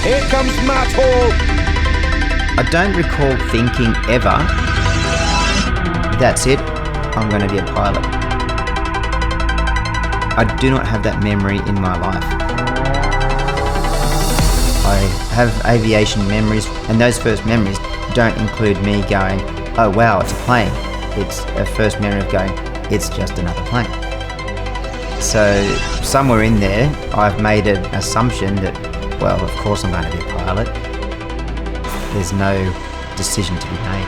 Here comes Matt Hall. I don't recall thinking ever, that's it, I'm going to be a pilot. I do not have that memory in my life. I have aviation memories, and those first memories don't include me going, oh wow, it's a plane. It's a first memory of going, it's just another plane. So somewhere in there, I've made an assumption that, well, of course I'm going to be a pilot. There's no decision to be made.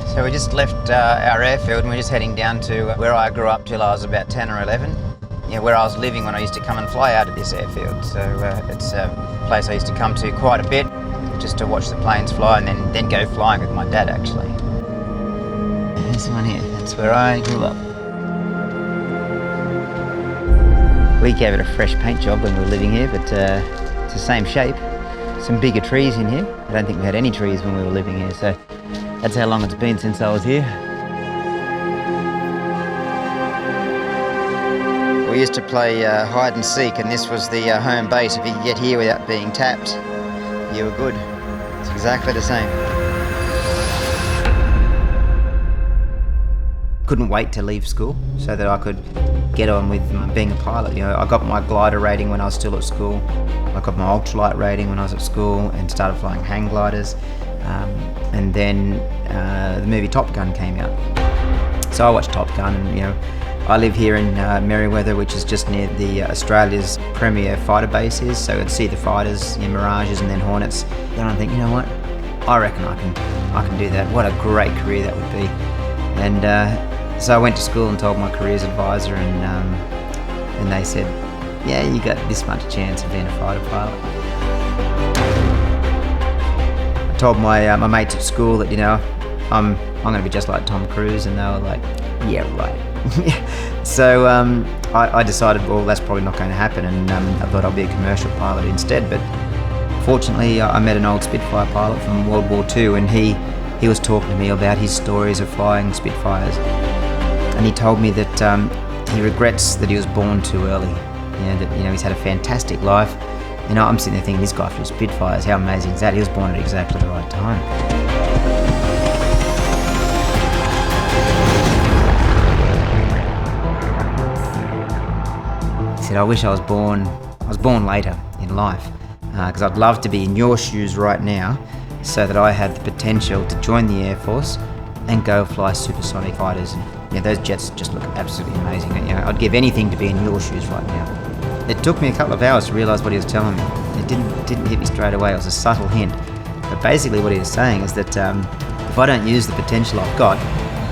So we just left our airfield and we're just heading down to where I grew up till I was about 10 or 11. Where I was living when I used to come and fly out of this airfield. So it's a place I used to come to quite a bit just to watch the planes fly and then go flying with my dad actually. This one here, that's where I grew up. We gave it a fresh paint job when we were living here, but it's the same shape. Some bigger trees in here. I don't think we had any trees when we were living here, so that's how long it's been since I was here. We used to play hide and seek, and this was the home base. If you could get here without being tapped, you were good. It's exactly the same. Couldn't wait to leave school so that I could get on with being a pilot. I got my glider rating when I was still at school. I got my ultralight rating when I was at school and started flying hang gliders. And then the movie Top Gun came out. So I watched Top Gun, and I live here in Merewether, which is just near the Australia's premier fighter bases. So I'd see the fighters, Mirages and then Hornets. Then I think, you know what? I reckon I can do that. What a great career that would be. And so I went to school and told my careers advisor, and they said, yeah, you got this much chance of being a fighter pilot. I told my mates at school that I'm going to be just like Tom Cruise, and they were like, yeah, right. So I decided, well, that's probably not going to happen, and I thought I'd be a commercial pilot instead. But fortunately, I met an old Spitfire pilot from World War II, and he was talking to me about his stories of flying Spitfires, and he told me that he regrets that he was born too early. That he's had a fantastic life. I'm sitting there thinking, this guy flew Spitfires, how amazing is that? He was born at exactly the right time. He said, I wish I was born later in life, because I'd love to be in your shoes right now so that I had the potential to join the Air Force and go fly supersonic fighters. Those jets just look absolutely amazing. I'd give anything to be in your shoes right now. It took me a couple of hours to realise what he was telling me. It didn't hit me straight away. It was a subtle hint. But basically what he was saying is that if I don't use the potential I've got,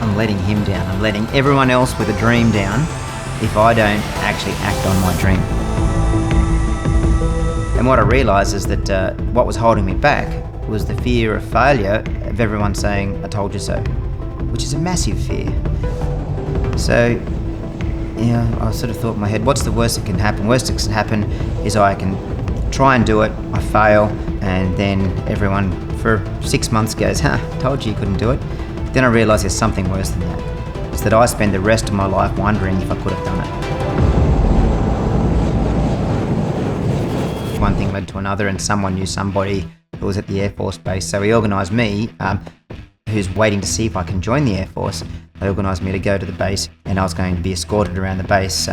I'm letting him down. I'm letting everyone else with a dream down if I don't actually act on my dream. And what I realised is that what was holding me back was the fear of failure, of everyone saying, I told you so, which is a massive fear. So, I sort of thought in my head, what's the worst that can happen? Worst that can happen is I can try and do it, I fail, and then everyone for 6 months goes, told you you couldn't do it. Then I realised there's something worse than that. It's that I spend the rest of my life wondering if I could have done it. One thing led to another, and someone knew somebody who was at the Air Force base, so he organised me, who's waiting to see if I can join the Air Force. They organised me to go to the base, and I was going to be escorted around the base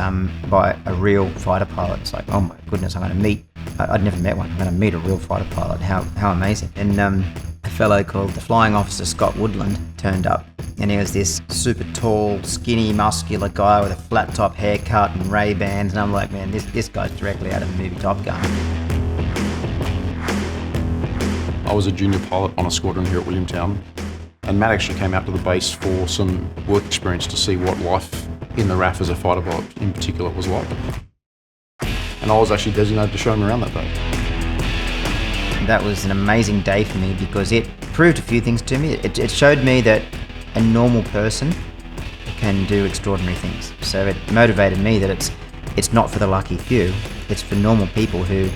by a real fighter pilot. It's like, oh my goodness, I'm going to meet, I'd never met one, I'm going to meet a real fighter pilot, how amazing. And a fellow called the Flying Officer Scott Woodland turned up, and he was this super tall, skinny, muscular guy with a flat top haircut and Ray-Bans, and I'm like, man, this guy's directly out of the movie Top Gun. I was a junior pilot on a squadron here at Williamtown, and Matt actually came out to the base for some work experience to see what life in the RAF as a fighter pilot in particular was like. And I was actually designated to show him around that day. That was an amazing day for me because it proved a few things to me. It showed me that a normal person can do extraordinary things. So it motivated me that it's not for the lucky few, it's for normal people who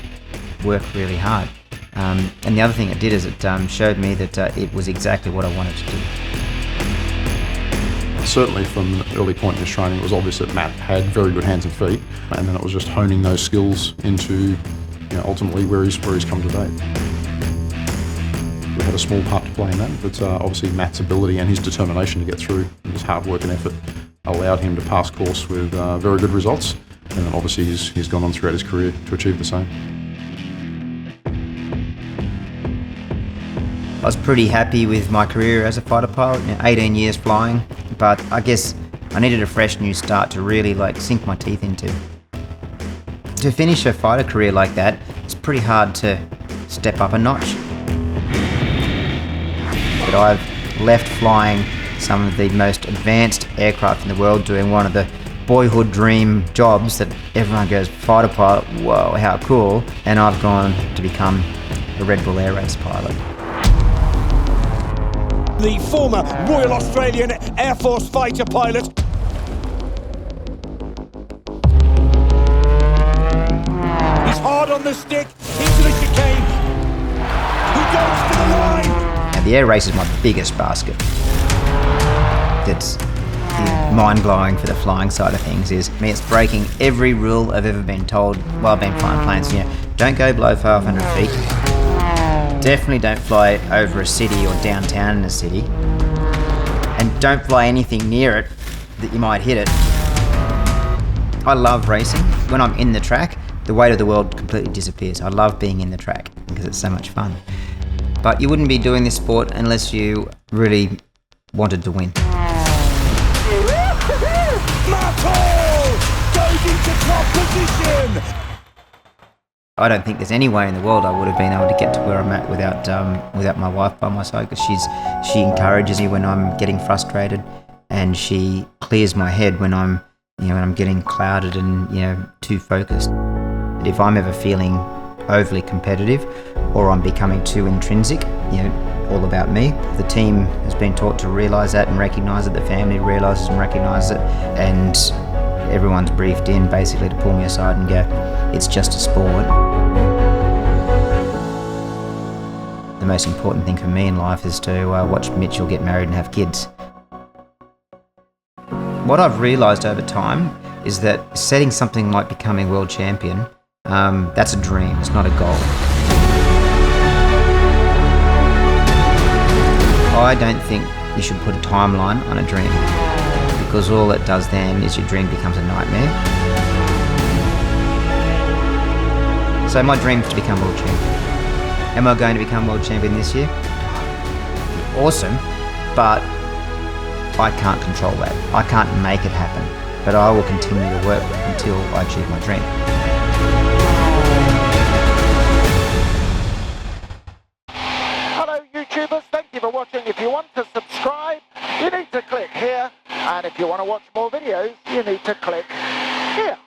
work really hard. And the other thing it did is it showed me that it was exactly what I wanted to do. Certainly from an early point in his training, it was obvious that Matt had very good hands and feet, and then it was just honing those skills into ultimately where he's come today. We had a small part to play in that, but obviously Matt's ability and his determination to get through, and his hard work and effort allowed him to pass course with very good results, and then obviously he's gone on throughout his career to achieve the same. I was pretty happy with my career as a fighter pilot, 18 years flying, but I guess I needed a fresh new start to really sink my teeth into. To finish a fighter career like that, it's pretty hard to step up a notch. But I've left flying some of the most advanced aircraft in the world, doing one of the boyhood dream jobs that everyone goes, fighter pilot, whoa, how cool, and I've gone to become a Red Bull Air Race pilot. The former Royal Australian Air Force fighter pilot. He's hard on the stick, into the chicane. He goes to the line. Now, the air race is my biggest basket. That's mind-blowing for the flying side of things. It's breaking every rule I've ever been told while I've been flying planes. Don't go below 500 feet. Definitely don't fly over a city or downtown in a city. And don't fly anything near it that you might hit it. I love racing. When I'm in the track, the weight of the world completely disappears. I love being in the track because it's so much fun. But you wouldn't be doing this sport unless you really wanted to win. Goes into top position. I don't think there's any way in the world I would have been able to get to where I'm at without my wife by my side, because she encourages me when I'm getting frustrated, and she clears my head when I'm when I'm getting clouded and too focused. If I'm ever feeling overly competitive or I'm becoming too intrinsic, all about me, the team has been taught to realise that and recognise it. The family realises and recognises it, and everyone's briefed in basically to pull me aside and go, it's just a sport. The most important thing for me in life is to watch Mitchell get married and have kids. What I've realised over time is that setting something like becoming world champion, that's a dream, it's not a goal. I don't think you should put a timeline on a dream, because all it does then is your dream becomes a nightmare. So my dream is to become world champion. Am I going to become world champion this year? Awesome, but I can't control that. I can't make it happen, but I will continue to work until I achieve my dream. Hello YouTubers, thank you for watching. If you want to subscribe, you need to click here, and if you want to watch more videos, you need to click here.